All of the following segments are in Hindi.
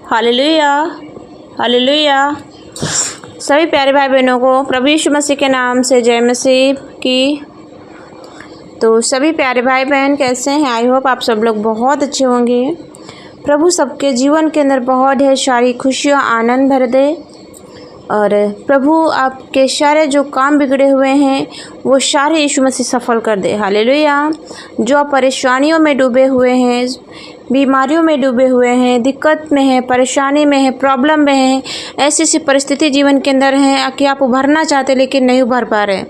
Hallelujah, hallelujah. सभी प्यारे भाई बहनों को प्रभु यीशु मसीह के नाम से जय मसीह की। तो सभी प्यारे भाई बहन कैसे हैं? आई होप आप सब लोग बहुत अच्छे होंगे। प्रभु सबके जीवन के अंदर बहुत ढेर सारी खुशियाँ आनंद भर दे और प्रभु आपके सारे जो काम बिगड़े हुए हैं वो सारे यीशु मसीह सफल कर दे। हालेलुया। जो आप परेशानियों में डूबे हुए हैं, बीमारियों में डूबे हुए हैं, दिक्कत में हैं, परेशानी में हैं, प्रॉब्लम में हैं, ऐसी ऐसी परिस्थिति जीवन के अंदर है कि आप उभरना चाहते लेकिन नहीं उभर पा रहे,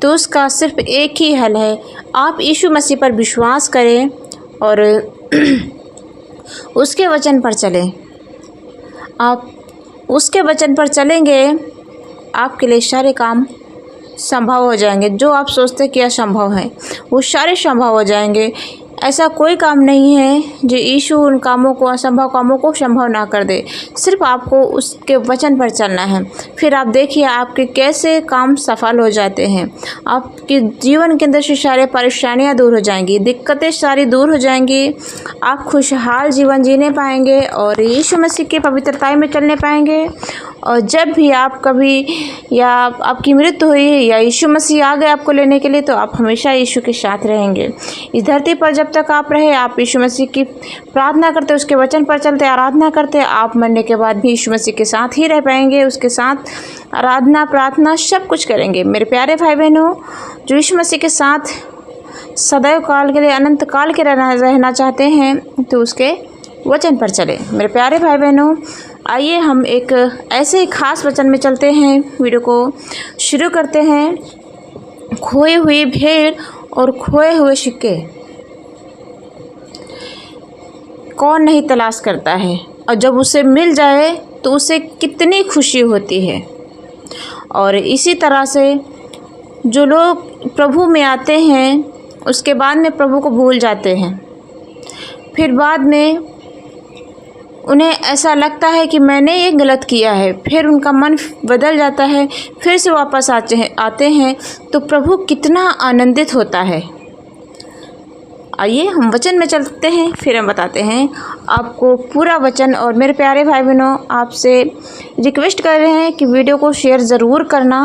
तो उसका सिर्फ एक ही हल है। आप यीशु मसीह पर विश्वास करें और उसके वचन पर चलें। आप उसके वचन पर चलेंगे, आपके लिए सारे काम संभव हो जाएंगे। जो आप सोचते कि असंभव है वो सारे संभव हो जाएंगे। ऐसा कोई काम नहीं है जो यीशु उन कामों को, असंभव कामों को संभव ना कर दे। सिर्फ आपको उसके वचन पर चलना है। फिर आप देखिए आपके कैसे काम सफल हो जाते हैं। आपके जीवन के अंदर से सारे परेशानियां दूर हो जाएंगी, दिक्कतें सारी दूर हो जाएंगी। आप खुशहाल जीवन जीने पाएंगे और यीशु मसीह की पवित्रता में चलने पाएंगे। और जब भी आप कभी या आपकी मृत्यु हुई या यीशु मसीह आ गए आपको लेने के लिए, तो आप हमेशा यीशु के साथ रहेंगे। इस धरती पर जब तक आप रहे, आप यीशु मसीह की प्रार्थना करते, उसके वचन पर चलते, आराधना करते, आप मरने के बाद भी यीशु मसीह के साथ ही रह पाएंगे। उसके साथ आराधना, प्रार्थना सब कुछ करेंगे। मेरे प्यारे भाई बहनों, जो यीशु मसीह के साथ सदैव काल के लिए, अनंत काल के रहना चाहते हैं, तो उसके वचन पर चले। मेरे प्यारे भाई बहनों, आइए हम एक ऐसे ही खास वचन में चलते हैं। वीडियो को शुरू करते हैं। खोई हुई भेड़ और खोए हुए सिक्के कौन नहीं तलाश करता है, और जब उसे मिल जाए तो उसे कितनी खुशी होती है। और इसी तरह से जो लोग प्रभु में आते हैं उसके बाद में प्रभु को भूल जाते हैं। फिर बाद में उन्हें ऐसा लगता है कि मैंने ये गलत किया है, फिर उनका मन बदल जाता है, फिर से वापस आते हैं, तो प्रभु कितना आनंदित होता है। आइए हम वचन में चलते हैं, फिर हम बताते हैं आपको पूरा वचन। और मेरे प्यारे भाई बहनों, आपसे रिक्वेस्ट कर रहे हैं कि वीडियो को शेयर ज़रूर करना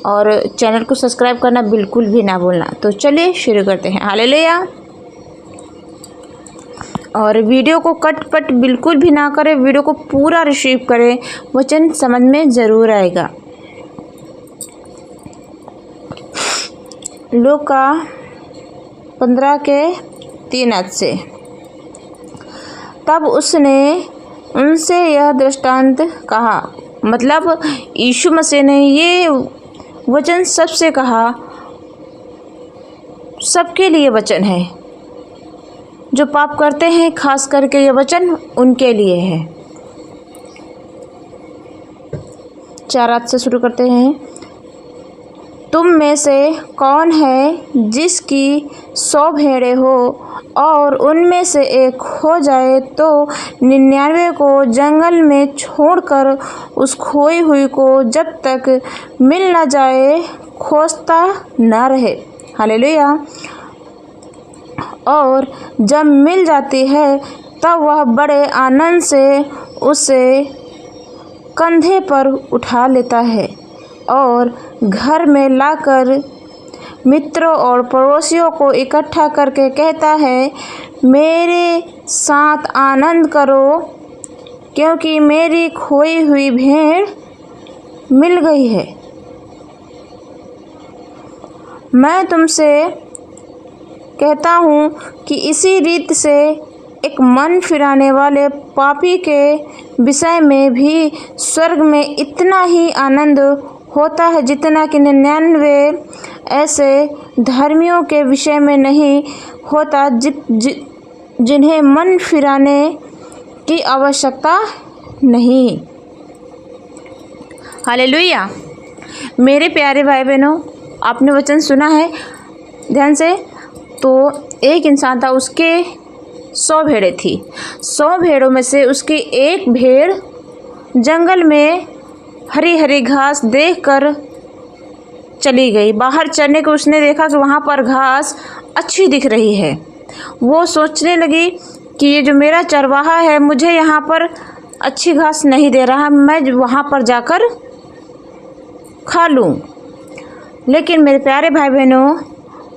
और चैनल को सब्सक्राइब करना बिल्कुल भी ना भूलना। तो चलिए शुरू करते हैं। हालेलुया। और वीडियो को कट बिल्कुल भी ना करें, वीडियो को पूरा रिसीव करें, वचन समझ में ज़रूर आएगा। लूका 15:3 से। तब उसने उनसे यह दृष्टांत कहा, मतलब यीशु मसीह ने ये वचन सबसे कहा, सबके लिए वचन है। जो पाप करते हैं खास करके ये वचन उनके लिए है। 4 से शुरू करते हैं। तुम में से कौन है जिसकी 100 भेड़ें हो और उनमें से एक खो जाए तो 99 को जंगल में छोड़कर उस खोई हुई को जब तक मिल न जाए खोजता न रहे। हालेलुया। और जब मिल जाती है तब वह बड़े आनंद से उसे कंधे पर उठा लेता है और घर में लाकर मित्रों और पड़ोसियों को इकट्ठा करके कहता है, मेरे साथ आनंद करो क्योंकि मेरी खोई हुई भेड़ मिल गई है। मैं तुमसे कहता हूँ कि इसी रीत से एक मन फिराने वाले पापी के विषय में भी स्वर्ग में इतना ही आनंद होता है जितना कि 99 ऐसे धर्मियों के विषय में नहीं होता जिन्हें मन फिराने की आवश्यकता नहीं। हालेलुया। मेरे प्यारे भाई बहनों, आपने वचन सुना है ध्यान से। तो एक इंसान था, उसके 100 भेड़ें थी। 100 भेड़ों में से उसकी एक भेड़ जंगल में हरी हरी घास देखकर चली गई। बाहर चरने को उसने देखा कि वहाँ पर घास अच्छी दिख रही है। वो सोचने लगी कि ये जो मेरा चरवाहा है मुझे यहाँ पर अच्छी घास नहीं दे रहा, मैं वहाँ पर जाकर खा लूँ। लेकिन मेरे प्यारे भाई बहनों,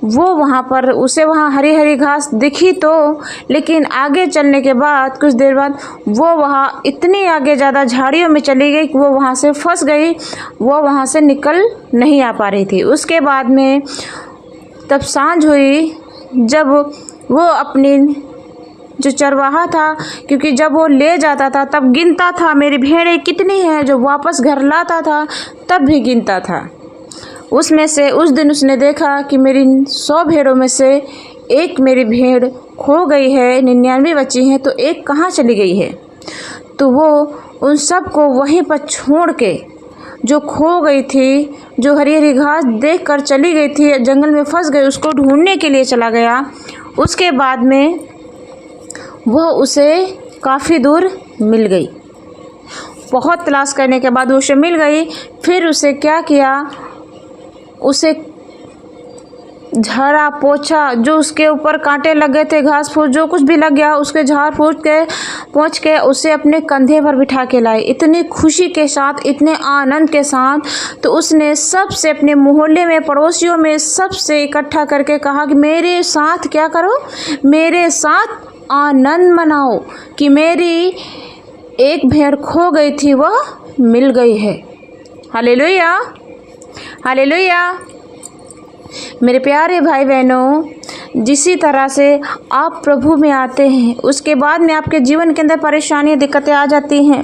वो वहाँ पर उसे वहाँ हरी हरी घास दिखी तो, लेकिन आगे चलने के बाद कुछ देर बाद वो वहाँ इतनी आगे ज़्यादा झाड़ियों में चली गई कि वो वहाँ से फंस गई, वो वहाँ से निकल नहीं आ पा रही थी। उसके बाद में तब सांझ हुई, जब वो अपनी जो चरवाहा था, क्योंकि जब वो ले जाता था तब गिनता था मेरी भेड़ें कितनी हैं, जो वापस घर लाता था तब भी गिनता था। उसमें से उस दिन उसने देखा कि मेरी 100 भेड़ों में से एक मेरी भेड़ खो गई है, 99 बची हैं, तो एक कहाँ चली गई है। तो वो उन सब को वहीं पर छोड़ के, जो खो गई थी, जो हरी हरी घास देख कर चली गई थी, जंगल में फंस गई, उसको ढूंढने के लिए चला गया। उसके बाद में वह उसे काफ़ी दूर मिल गई। बहुत तलाश करने के बाद उसे मिल गई। फिर उसे क्या किया, उसे झाड़ा पोछा, जो उसके ऊपर कांटे लग गए थे, घास फूस जो कुछ भी लग गया, उसके झाड़ फूस के पोंछ के उसे अपने कंधे पर बिठा के लाई, इतनी खुशी के साथ, इतने आनंद के साथ। तो उसने सबसे, अपने मोहल्ले में, पड़ोसियों में सबसे इकट्ठा करके कहा कि मेरे साथ क्या करो, मेरे साथ आनंद मनाओ कि मेरी एक भेड़ खो गई थी, वह मिल गई है। Hallelujah, hallelujah. मेरे प्यारे भाई बहनों, जिसी तरह से आप प्रभु में आते हैं, उसके बाद में आपके जीवन के अंदर परेशानियां, दिक्कतें आ जाती हैं,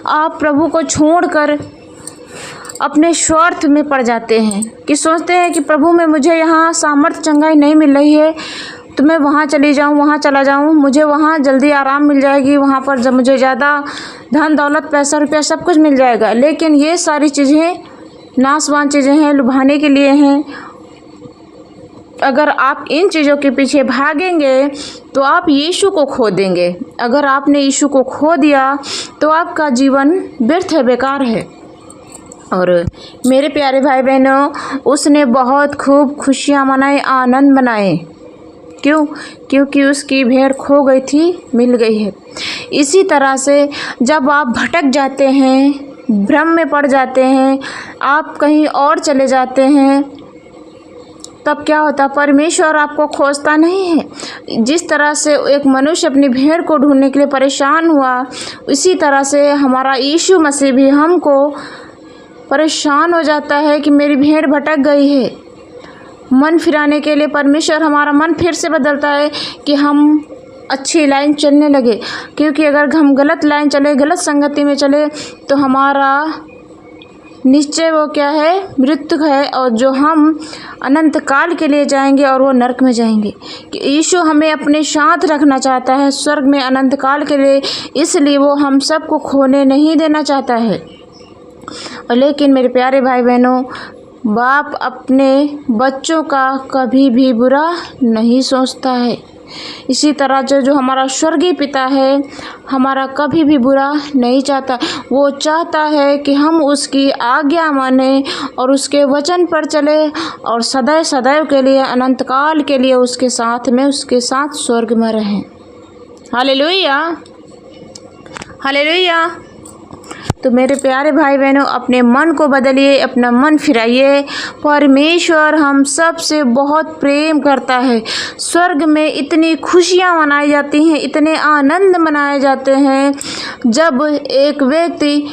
आप प्रभु को छोड़कर अपने स्वार्थ में पड़ जाते हैं कि सोचते हैं कि प्रभु में मुझे यहाँ सामर्थ्य, चंगाई नहीं मिल रही है, तो मैं वहाँ चली जाऊँ, वहाँ चला जाऊँ, मुझे वहाँ जल्दी आराम मिल जाएगी, वहाँ पर जब मुझे ज़्यादा धन दौलत, पैसा रुपया सब कुछ मिल जाएगा। लेकिन ये सारी चीज़ें नाशवान चीज़ें हैं, लुभाने के लिए हैं। अगर आप इन चीज़ों के पीछे भागेंगे तो आप यीशु को खो देंगे। अगर आपने यीशु को खो दिया तो आपका जीवन व्यर्थ है, बेकार है। और मेरे प्यारे भाई बहनों, उसने बहुत खूब खुशियाँ मनाई, आनंद मनाए। क्यों? क्योंकि उसकी भेड़ खो गई थी, मिल गई है। इसी तरह से जब आप भटक जाते हैं, भ्रम में पड़ जाते हैं, आप कहीं और चले जाते हैं, तब क्या होता, परमेश्वर आपको खोजता नहीं है। जिस तरह से एक मनुष्य अपनी भेड़ को ढूंढने के लिए परेशान हुआ, उसी तरह से हमारा यीशु मसीह भी हमको परेशान हो जाता है कि मेरी भेड़ भटक गई है। मन फिराने के लिए परमेश्वर हमारा मन फिर से बदलता है कि हम अच्छी लाइन चलने लगे। क्योंकि अगर हम गलत लाइन चले, गलत संगति में चले, तो हमारा निश्चय वो क्या है, मृत्यु है, और जो हम अनंत काल के लिए जाएंगे और वो नरक में जाएंगे। कि यीशु हमें अपने साथ रखना चाहता है स्वर्ग में अनंत काल के लिए, इसलिए वो हम सबको खोने नहीं देना चाहता है। और लेकिन मेरे प्यारे भाई बहनों, बाप अपने बच्चों का कभी भी बुरा नहीं सोचता है। इसी तरह जो हमारा स्वर्गीय पिता है, हमारा कभी भी बुरा नहीं चाहता। वो चाहता है कि हम उसकी आज्ञा माने और उसके वचन पर चले और सदैव सदैव के लिए, अनंत काल के लिए उसके साथ में, उसके साथ स्वर्ग में रहें। Hallelujah, hallelujah. तो मेरे प्यारे भाई बहनों, अपने मन को बदलिए, अपना मन फिराइए। परमेश्वर हम सब से बहुत प्रेम करता है। स्वर्ग में इतनी खुशियाँ मनाई जाती हैं, इतने आनंद मनाए जाते हैं। जब एक व्यक्ति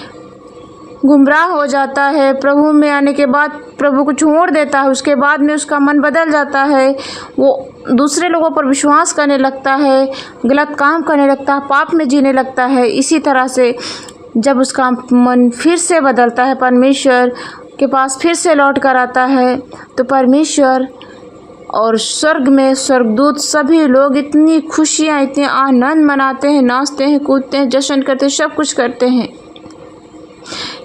गुमराह हो जाता है, प्रभु में आने के बाद प्रभु को छोड़ देता है, उसके बाद में उसका मन बदल जाता है, वो दूसरे लोगों पर विश्वास करने लगता है, गलत काम करने लगता है, पाप में जीने लगता है। इसी तरह से जब उसका मन फिर से बदलता है, परमेश्वर के पास फिर से लौट कर आता है, तो परमेश्वर और स्वर्ग में स्वर्गदूत सभी लोग इतनी खुशियाँ, इतने आनंद मनाते हैं, नाचते हैं, कूदते हैं, जश्न करते हैं, सब कुछ करते हैं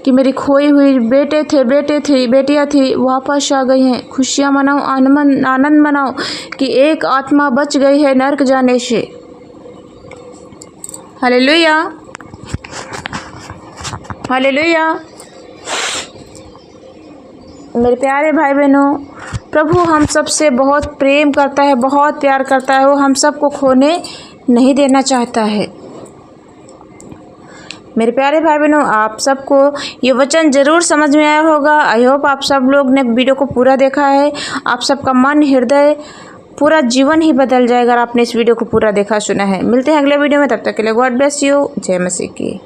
कि मेरी खोई हुई बेटे थे, बेटियाँ थी, वापस आ गई हैं। खुशियाँ मनाओ, आनंद मनाओ कि एक आत्मा बच गई है नरक जाने से। Hallelujah, hallelujah. मेरे प्यारे भाई बहनों, प्रभु हम सब से बहुत प्रेम करता है, बहुत प्यार करता है। वो हम सबको खोने नहीं देना चाहता है। मेरे प्यारे भाई बहनों, आप सबको ये वचन ज़रूर समझ में आया होगा। आई होप आप सब लोग ने वीडियो को पूरा देखा है। आप सबका मन, हृदय, पूरा जीवन ही बदल जाएगा अगर आपने इस वीडियो को पूरा देखा सुना है। मिलते हैं अगले वीडियो में, तब तक के लिए गॉड ब्लेस यू। जय मसीह की।